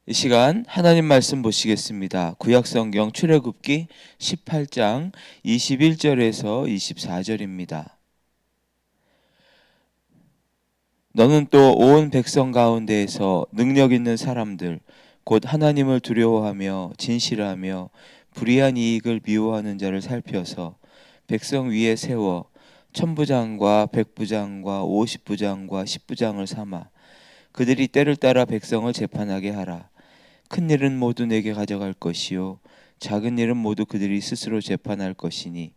이 시간 하나님 말씀 보시겠습니다. 구약성경 출애굽기 18장 21절에서 24절입니다. 너는 또 온 백성 가운데에서 능력 있는 사람들 곧 하나님을 두려워하며 진실하며 불의한 이익을 미워하는 자를 살펴서 백성 위에 세워 천부장과 백부장과 오십부장과 십부장을 삼아 그들이 때를 따라 백성을 재판하게 하라. 큰 일은 모두 내게 가져갈 것이요 작은 일은 모두 그들이 스스로 재판할 것이니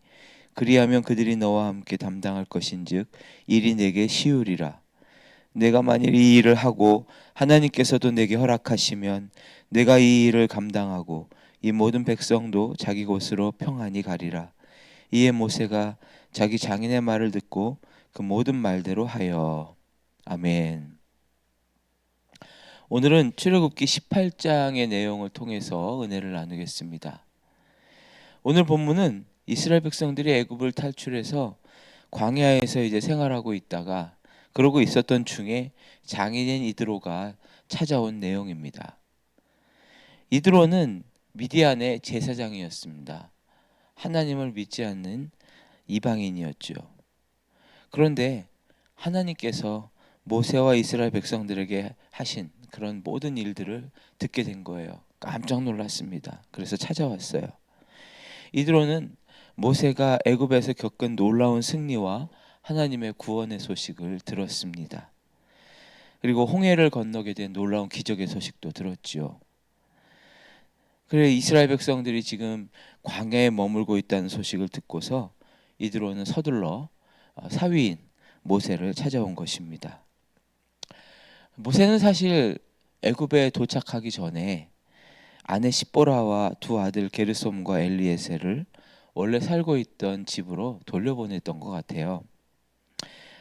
그리하면 그들이 너와 함께 담당할 것인즉 일이 내게 쉬우리라. 내가 만일 이 일을 하고 하나님께서도 내게 허락하시면 내가 이 일을 감당하고 이 모든 백성도 자기 곳으로 평안히 가리라. 이에 모세가 자기 장인의 말을 듣고 그 모든 말대로 하여. 아멘. 오늘은 출애굽기 18장의 내용을 통해서 은혜를 나누겠습니다. 오늘 본문은 이스라엘 백성들이 애굽을 탈출해서 광야에서 이제 생활하고 있다가 그러고 있었던 중에 장인인 이드로가 찾아온 내용입니다. 이드로는 미디안의 제사장이었습니다. 하나님을 믿지 않는 이방인이었죠. 그런데 하나님께서 모세와 이스라엘 백성들에게 하신 그런 모든 일들을 듣게 된 거예요. 깜짝 놀랐습니다. 그래서 찾아왔어요. 이드로는 모세가 애굽에서 겪은 놀라운 승리와 하나님의 구원의 소식을 들었습니다. 그리고 홍해를 건너게 된 놀라운 기적의 소식도 들었지요. 그래 이스라엘 백성들이 지금 광야에 머물고 있다는 소식을 듣고서 이드로는 서둘러 사위인 모세를 찾아온 것입니다. 모세는 사실 애굽에 도착하기 전에 아내 십보라와 두 아들 게르솜과 엘리에셀을 원래 살고 있던 집으로 돌려보냈던 것 같아요.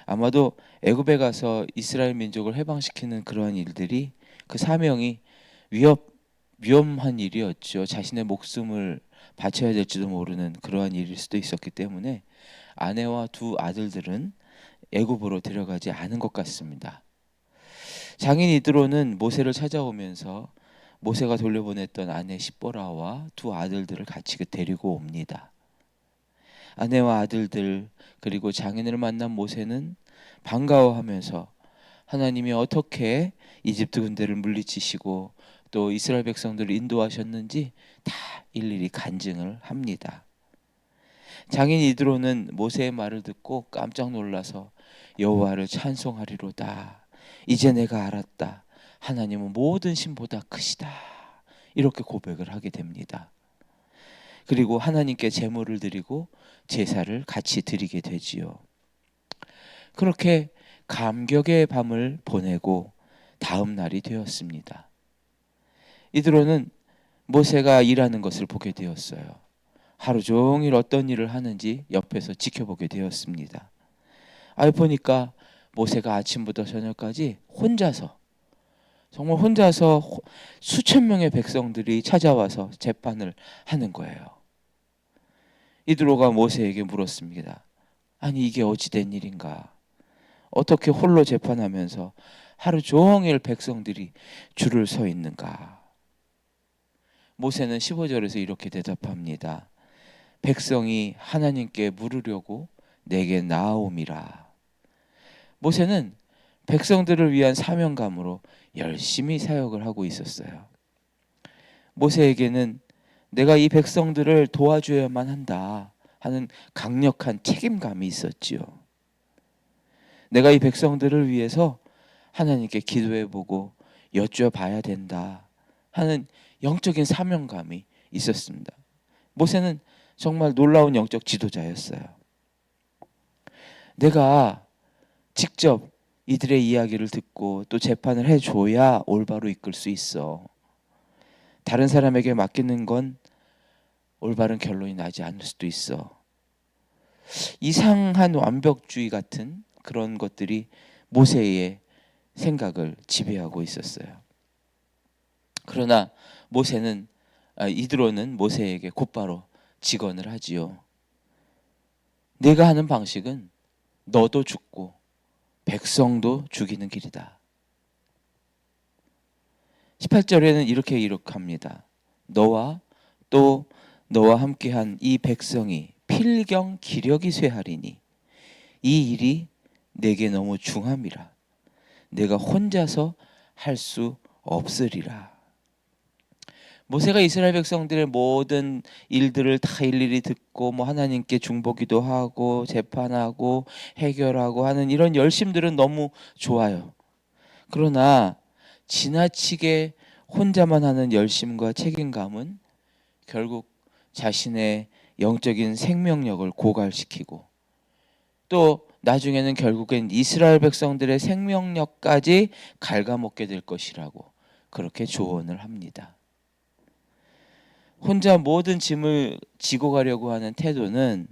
아마도 애굽에 가서 이스라엘 민족을 해방시키는 그러한 일들이 그 사명이 위험한 일이었죠. 자신의 목숨을 바쳐야 될지도 모르는 그러한 일일 수도 있었기 때문에 아내와 두 아들들은 애굽으로 데려가지 않은 것 같습니다. 장인 이드로는 모세를 찾아오면서 모세가 돌려보냈던 아내 십보라와 두 아들들을 같이 데리고 옵니다. 아내와 아들들 그리고 장인을 만난 모세는 반가워하면서 하나님이 어떻게 이집트 군대를 물리치시고 또 이스라엘 백성들을 인도하셨는지 다 일일이 간증을 합니다. 장인 이드로는 모세의 말을 듣고 깜짝 놀라서 여호와를 찬송하리로다. 이제 내가 알았다. 하나님은 모든 신보다 크시다. 이렇게 고백을 하게 됩니다. 그리고 하나님께 제물을 드리고 제사를 같이 드리게 되지요. 그렇게 감격의 밤을 보내고 다음 날이 되었습니다. 이드로는 모세가 일하는 것을 보게 되었어요. 하루 종일 어떤 일을 하는지 옆에서 지켜보게 되었습니다. 보니까 모세가 아침부터 저녁까지 혼자서 정말 혼자서 수천 명의 백성들이 찾아와서 재판을 하는 거예요. 이드로가 모세에게 물었습니다. 아니 이게 어찌 된 일인가? 어떻게 홀로 재판하면서 하루 종일 백성들이 줄을 서 있는가? 모세는 15절에서 이렇게 대답합니다. 백성이 하나님께 물으려고 내게 나아옴이라. 모세는 백성들을 위한 사명감으로 열심히 사역을 하고 있었어요. 모세에게는 내가 이 백성들을 도와줘야만 한다 하는 강력한 책임감이 있었지요. 내가 이 백성들을 위해서 하나님께 기도해보고 여쭤봐야 된다 하는 영적인 사명감이 있었습니다. 모세는 정말 놀라운 영적 지도자였어요. 내가 직접 이들의 이야기를 듣고 또 재판을 해줘야 올바로 이끌 수 있어. 다른 사람에게 맡기는 건 올바른 결론이 나지 않을 수도 있어. 이상한 완벽주의 같은 그런 것들이 모세의 생각을 지배하고 있었어요. 그러나 이드로는 모세에게 곧바로 직언을 하지요. 네가 하는 방식은 너도 죽고 백성도 죽이는 길이다. 18절에는 이렇게 기록합니다. 너와 또 너와 함께한 이 백성이 필경 기력이 쇠하리니 이 일이 내게 너무 중함이라. 내가 혼자서 할 수 없으리라. 모세가 이스라엘 백성들의 모든 일들을 다 일일이 듣고 하나님께 중보기도 하고 재판하고 해결하고 하는 이런 열심들은 너무 좋아요. 그러나 지나치게 혼자만 하는 열심과 책임감은 결국 자신의 영적인 생명력을 고갈시키고 또 나중에는 결국엔 이스라엘 백성들의 생명력까지 갉아먹게 될 것이라고 그렇게 조언을 합니다. 혼자 모든 짐을 지고 가려고 하는 태도는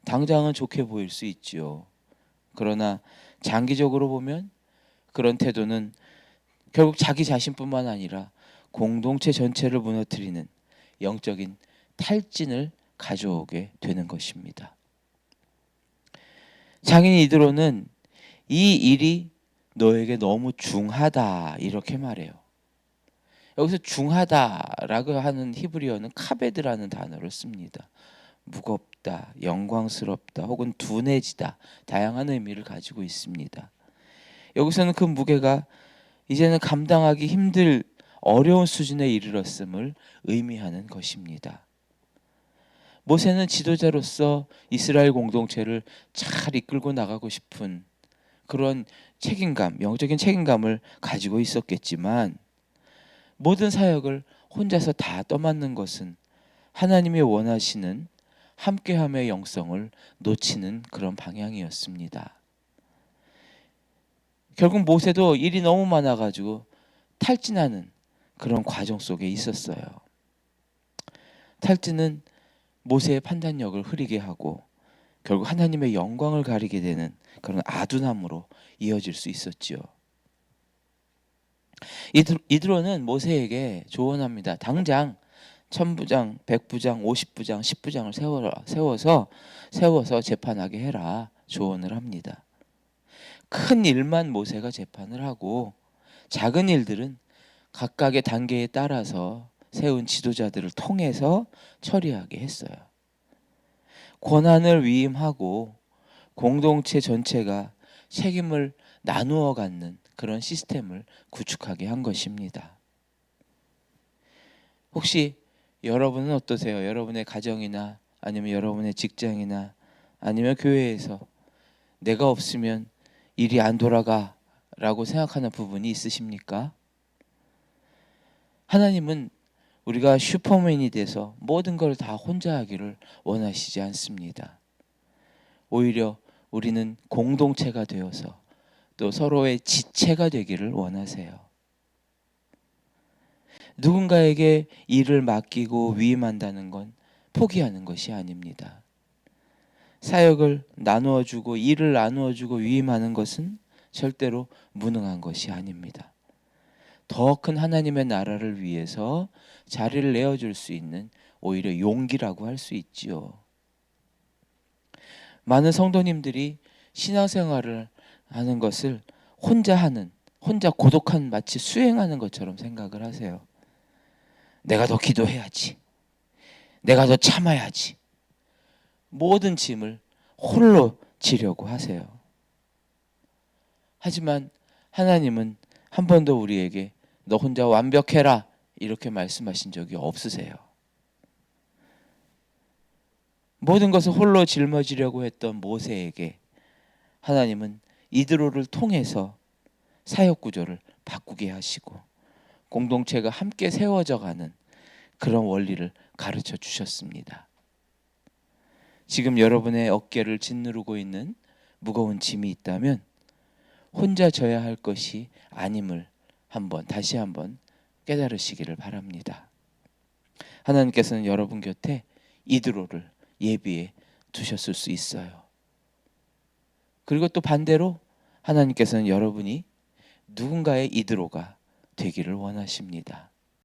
당장은 좋게 보일 수 있지요. 그러나 장기적으로 보면 그런 태도는 결국 자기 자신뿐만 아니라 공동체 전체를 무너뜨리는 영적인 탈진을 가져오게 되는 것입니다. 장인 이드로는 이 일이 너에게 너무 중하다 이렇게 말해요. 여기서 중하다라고 하는 히브리어는 카베드라는 단어를 씁니다. 무겁다, 영광스럽다, 혹은 둔해지다, 다양한 의미를 가지고 있습니다. 여기서는 그 무게가 이제는 감당하기 힘들 어려운 수준에 이르렀음을 의미하는 것입니다. 모세는 지도자로서 이스라엘 공동체를 잘 이끌고 나가고 싶은 그런 책임감, 영적인 책임감을 가지고 있었겠지만 모든 사역을 혼자서 다 떠맡는 것은 하나님이 원하시는 함께함의 영성을 놓치는 그런 방향이었습니다. 결국 모세도 일이 너무 많아가지고 탈진하는 그런 과정 속에 있었어요. 탈진은 모세의 판단력을 흐리게 하고 결국 하나님의 영광을 가리게 되는 그런 아둔함으로 이어질 수 있었지요. 이드로는 모세에게 조언합니다. 당장 1000부장, 100부장, 50부장, 10부장을 세워서 재판하게 해라 조언을 합니다. 큰 일만 모세가 재판을 하고 작은 일들은 각각의 단계에 따라서 세운 지도자들을 통해서 처리하게 했어요. 권한을 위임하고 공동체 전체가 책임을 나누어 갖는 그런 시스템을 구축하게 한 것입니다. 혹시 여러분은 어떠세요? 여러분의 가정이나 아니면 여러분의 직장이나 아니면 교회에서 내가 없으면 일이 안 돌아가 라고 생각하는 부분이 있으십니까? 하나님은 우리가 슈퍼맨이 돼서 모든 걸 다 혼자 하기를 원하시지 않습니다. 오히려 우리는 공동체가 되어서 또 서로의 지체가 되기를 원하세요. 누군가에게 일을 맡기고 위임한다는 건 포기하는 것이 아닙니다. 사역을 나누어주고 일을 나누어주고 위임하는 것은 절대로 무능한 것이 아닙니다. 더 큰 하나님의 나라를 위해서 자리를 내어줄 수 있는 오히려 용기라고 할 수 있지요. 많은 성도님들이 신앙생활을 하는 것을 혼자 고독한 마치 수행하는 것처럼 생각을 하세요. 내가 더 기도해야지. 내가 더 참아야지. 모든 짐을 홀로 지려고 하세요. 하지만 하나님은 한 번도 우리에게 너 혼자 완벽해라 이렇게 말씀하신 적이 없으세요. 모든 것을 홀로 짊어지려고 했던 모세에게 하나님은 이드로를 통해서 사역 구조를 바꾸게 하시고 공동체가 함께 세워져 가는 그런 원리를 가르쳐 주셨습니다. 지금 여러분의 어깨를 짓누르고 있는 무거운 짐이 있다면 혼자 져야 할 것이 아님을 다시 한번 깨달으시기를 바랍니다. 하나님께서는 여러분 곁에 이드로를 예비해 두셨을 수 있어요. 그리고 또 반대로 하나님께서는 여러분이 누군가의 이드로가 되기를 원하십니다.